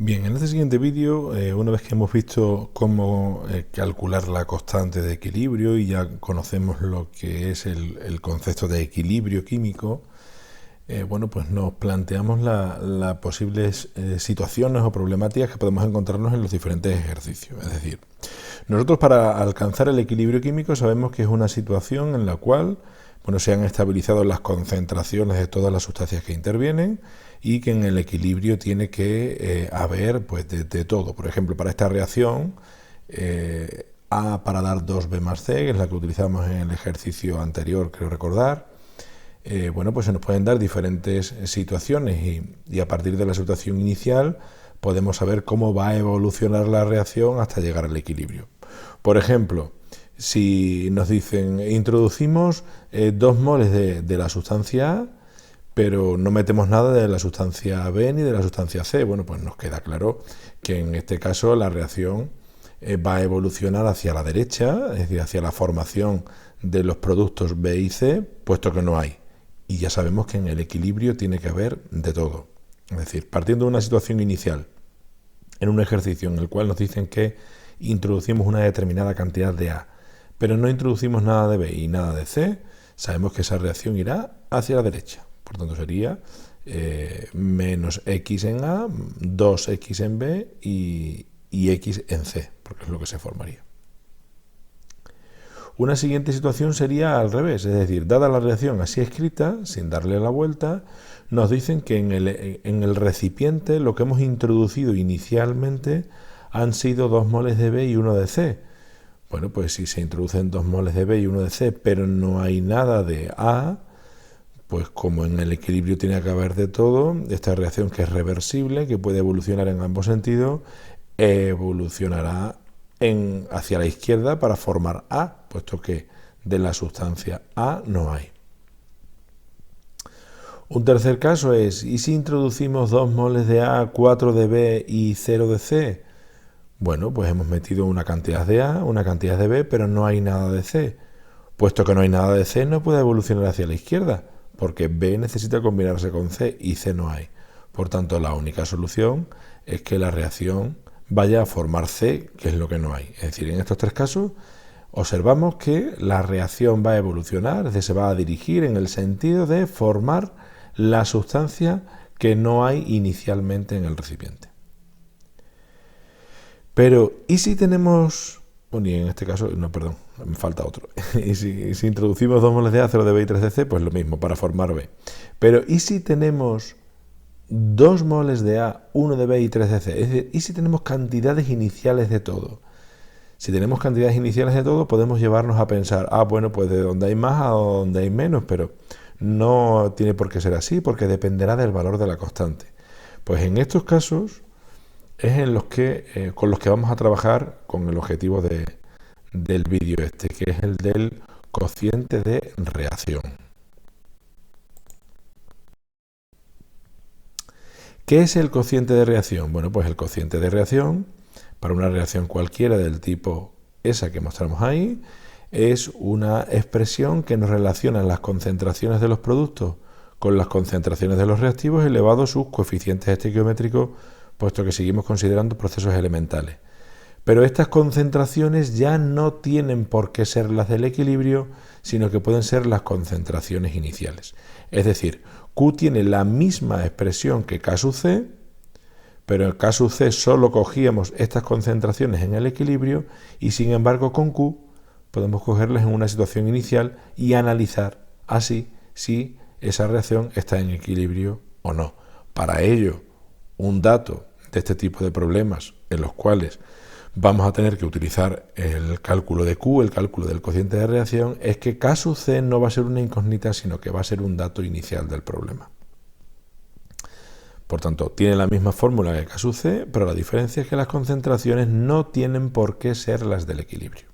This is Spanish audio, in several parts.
Bien, en este siguiente vídeo, una vez que hemos visto cómo calcular la constante de equilibrio y ya conocemos lo que es el concepto de equilibrio químico, bueno, pues nos planteamos las posibles situaciones o problemáticas que podemos encontrarnos en los diferentes ejercicios. Es decir, nosotros para alcanzar el equilibrio químico sabemos que es una situación en la cual, bueno, se han estabilizado las concentraciones de todas las sustancias que intervienen y que en el equilibrio tiene que haber pues de todo. Por ejemplo, para esta reacción, A para dar 2B más C, que es la que utilizamos en el ejercicio anterior, creo recordar. Bueno, pues se nos pueden dar diferentes situaciones y a partir de la situación inicial podemos saber cómo va a evolucionar la reacción hasta llegar al equilibrio. Por ejemplo, si nos dicen introducimos 2 moles de la sustancia A, pero no metemos nada de la sustancia B ni de la sustancia C, bueno, pues nos queda claro que en este caso la reacción va a evolucionar hacia la derecha, es decir, hacia la formación de los productos B y C, puesto que no hay. Y ya sabemos que en el equilibrio tiene que haber de todo. Es decir, partiendo de una situación inicial, en un ejercicio en el cual nos dicen que introducimos una determinada cantidad de A, pero no introducimos nada de B y nada de C, sabemos que esa reacción irá hacia la derecha. Por tanto, sería menos X en A, 2X en B y X en C, porque es lo que se formaría. Una siguiente situación sería al revés, es decir, dada la reacción así escrita, sin darle la vuelta, nos dicen que en el recipiente lo que hemos introducido inicialmente han sido 2 moles de B y 1 de C. Bueno, pues si se introducen 2 moles de B y 1 de C, pero no hay nada de A, pues como en el equilibrio tiene que haber de todo, esta reacción que es reversible, que puede evolucionar en ambos sentidos, evolucionará hacia la izquierda para formar A, puesto que de la sustancia A no hay. Un tercer caso es, ¿y si introducimos 2 moles de A, 4 de B y 0 de C? Bueno, pues hemos metido una cantidad de A, una cantidad de B, pero no hay nada de C. Puesto que no hay nada de C, no puede evolucionar hacia la izquierda, porque B necesita combinarse con C y C no hay. Por tanto, la única solución es que la reacción vaya a formar C, que es lo que no hay. Es decir, en estos tres casos observamos que la reacción va a evolucionar, es decir, se va a dirigir en el sentido de formar la sustancia que no hay inicialmente en el recipiente. Pero, ¿y si tenemos... Bueno, y en este caso, no, perdón, me falta otro. Y si introducimos 2 moles de A, 0 de B y 3 de C, pues lo mismo, para formar B. Pero, ¿y si tenemos 2 moles de A, 1 de B y 3 de C? Es decir, ¿y si tenemos cantidades iniciales de todo? Si tenemos cantidades iniciales de todo, podemos llevarnos a pensar, bueno, pues de donde hay más a donde hay menos, pero no tiene por qué ser así, porque dependerá del valor de la constante. Pues en estos casos es en los que, con los que vamos a trabajar con el objetivo del vídeo este, que es el del cociente de reacción. ¿Qué es el cociente de reacción? Bueno, pues el cociente de reacción, para una reacción cualquiera del tipo esa que mostramos ahí, es una expresión que nos relaciona las concentraciones de los productos con las concentraciones de los reactivos elevado a sus coeficientes estequiométricos, puesto que seguimos considerando procesos elementales. Pero estas concentraciones ya no tienen por qué ser las del equilibrio, sino que pueden ser las concentraciones iniciales. Es decir, Q tiene la misma expresión que K sub C, pero en K sub C solo cogíamos estas concentraciones en el equilibrio y sin embargo con Q podemos cogerlas en una situación inicial y analizar así si esa reacción está en equilibrio o no. Para ello, un dato de este tipo de problemas en los cuales vamos a tener que utilizar el cálculo de Q, el cálculo del cociente de reacción, es que K sub C no va a ser una incógnita, sino que va a ser un dato inicial del problema. Por tanto, tiene la misma fórmula que K sub C, pero la diferencia es que las concentraciones no tienen por qué ser las del equilibrio.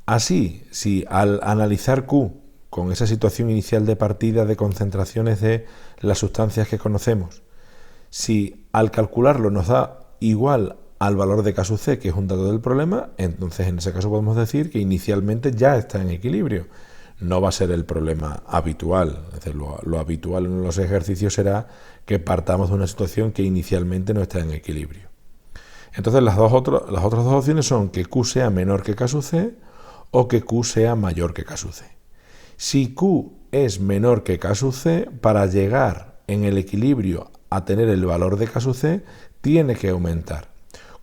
Así, si al analizar Q con esa situación inicial de partida de concentraciones de las sustancias que conocemos, si al calcularlo nos da igual al valor de K sub C, que es un dato del problema, entonces en ese caso podemos decir que inicialmente ya está en equilibrio. no va a ser el problema habitual. Es decir, lo habitual en los ejercicios será que partamos de una situación que inicialmente no está en equilibrio. Entonces las otras dos opciones son que Q sea menor que K sub C o que Q sea mayor que K sub C. Si Q es menor que K sub C, para llegar en el equilibrio a tener el valor de K sub C, tiene que aumentar.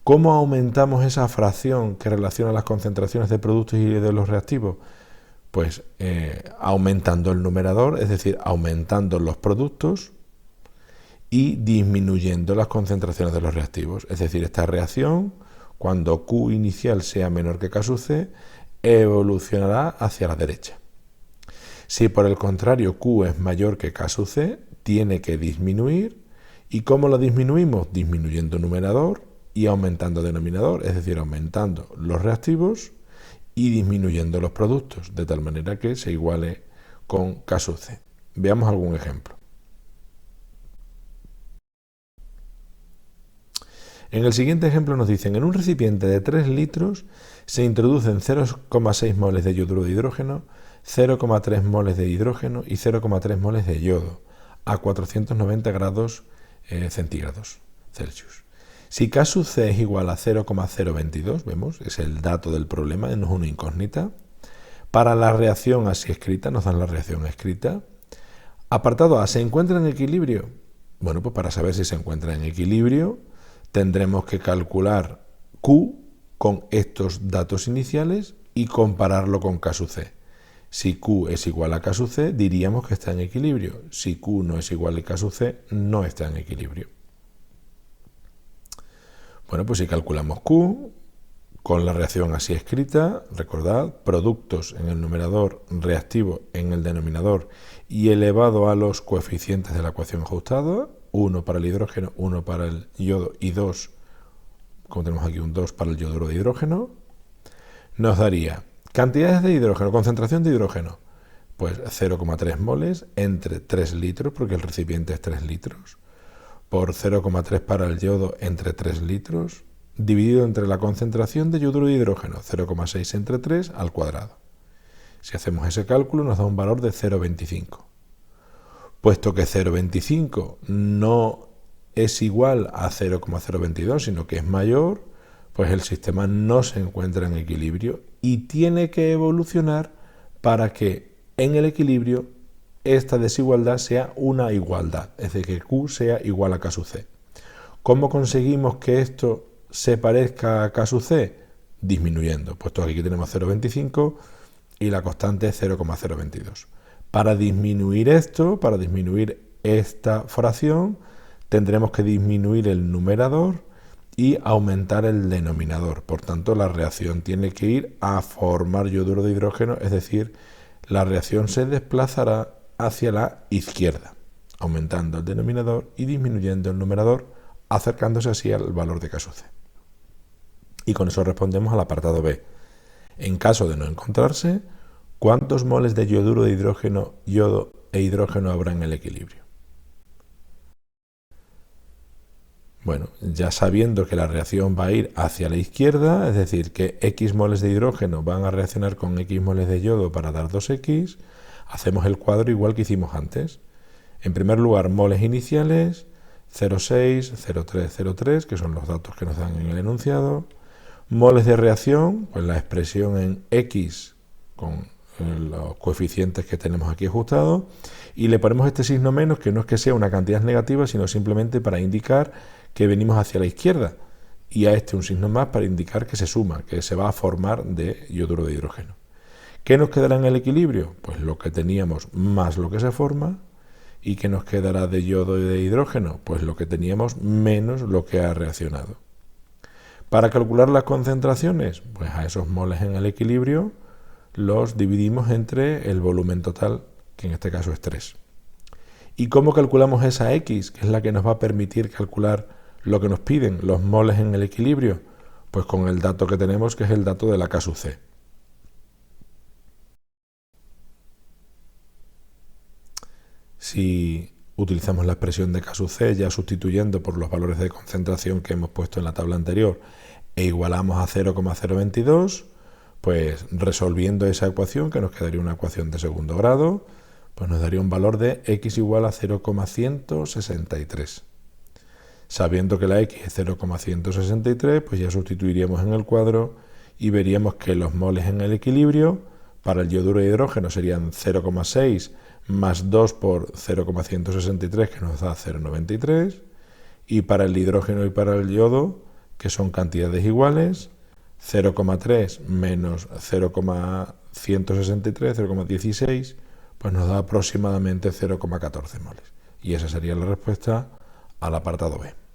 ¿Cómo aumentamos esa fracción que relaciona las concentraciones de productos y de los reactivos? Pues aumentando el numerador, es decir, aumentando los productos y disminuyendo las concentraciones de los reactivos. Es decir, esta reacción, cuando Q inicial sea menor que K sub C, evolucionará hacia la derecha. Si por el contrario Q es mayor que K sub C, tiene que disminuir. ¿Y cómo lo disminuimos? Disminuyendo numerador y aumentando denominador, es decir, aumentando los reactivos y disminuyendo los productos, de tal manera que se iguale con K sub C. Veamos algún ejemplo. En el siguiente ejemplo nos dicen, en un recipiente de 3 litros se introducen 0,6 moles de yoduro de hidrógeno, 0,3 moles de hidrógeno y 0,3 moles de yodo a 490 grados centígrados Celsius. Si K sub C es igual a 0,022, vemos, es el dato del problema, no es una incógnita. Para la reacción así escrita, nos dan la reacción escrita. Apartado A, ¿se encuentra en equilibrio? Bueno, pues para saber si se encuentra en equilibrio, tendremos que calcular Q con estos datos iniciales y compararlo con K sub C. Si Q es igual a K sub C, diríamos que está en equilibrio. Si Q no es igual a K sub C, no está en equilibrio. Bueno, pues si calculamos Q con la reacción así escrita, recordad, productos en el numerador, reactivo en el denominador y elevado a los coeficientes de la ecuación ajustada, 1 para el hidrógeno, 1 para el yodo y 2, como tenemos aquí un 2 para el yoduro de hidrógeno, nos daría cantidades de hidrógeno, concentración de hidrógeno, pues 0,3 moles entre 3 litros, porque el recipiente es 3 litros, por 0,3 para el yodo entre 3 litros, dividido entre la concentración de yoduro de hidrógeno, 0,6 entre 3 al cuadrado. Si hacemos ese cálculo nos da un valor de 0,25. Puesto que 0,25 no es igual a 0,022, sino que es mayor, pues el sistema no se encuentra en equilibrio y tiene que evolucionar para que en el equilibrio esta desigualdad sea una igualdad, es decir, que Q sea igual a K sub C. ¿Cómo conseguimos que esto se parezca a K sub C? Disminuyendo, puesto que aquí tenemos 0,25 y la constante es 0,022. Para disminuir esto, para disminuir esta fracción, tendremos que disminuir el numerador y aumentar el denominador. Por tanto, la reacción tiene que ir a formar yoduro de hidrógeno, es decir, la reacción se desplazará hacia la izquierda, aumentando el denominador y disminuyendo el numerador, acercándose así al valor de K sub C. Y con eso respondemos al apartado B. En caso de no encontrarse, ¿cuántos moles de yoduro de hidrógeno, yodo e hidrógeno habrá en el equilibrio? Bueno, ya sabiendo que la reacción va a ir hacia la izquierda, es decir, que X moles de hidrógeno van a reaccionar con X moles de yodo para dar 2X, hacemos el cuadro igual que hicimos antes. En primer lugar, moles iniciales, 0,6, 0,3, 0,3, que son los datos que nos dan en el enunciado. Moles de reacción, pues la expresión en X con los coeficientes que tenemos aquí ajustados, y le ponemos este signo menos, que no es que sea una cantidad negativa, sino simplemente para indicar que venimos hacia la izquierda, y a este un signo más para indicar que se suma, que se va a formar de yoduro de hidrógeno. ¿Qué nos quedará en el equilibrio? Pues lo que teníamos más lo que se forma. ¿Y qué nos quedará de yodo y de hidrógeno? Pues lo que teníamos menos lo que ha reaccionado. Para calcular las concentraciones, pues a esos moles en el equilibrio los dividimos entre el volumen total, que en este caso es 3. ¿Y cómo calculamos esa X, que es la que nos va a permitir calcular lo que nos piden, los moles en el equilibrio? Pues con el dato que tenemos, que es el dato de la K sub C. Si utilizamos la expresión de K sub C, ya sustituyendo por los valores de concentración que hemos puesto en la tabla anterior, e igualamos a 0,022, Pues resolviendo esa ecuación, que nos quedaría una ecuación de segundo grado, pues nos daría un valor de x igual a 0,163. Sabiendo que la x es 0,163, pues ya sustituiríamos en el cuadro y veríamos que los moles en el equilibrio para el yoduro de hidrógeno serían 0,6 más 2 por 0,163, que nos da 0,93, y para el hidrógeno y para el yodo, que son cantidades iguales, 0,3 menos 0,163, 0,16, pues nos da aproximadamente 0,14 moles. Y esa sería la respuesta al apartado B.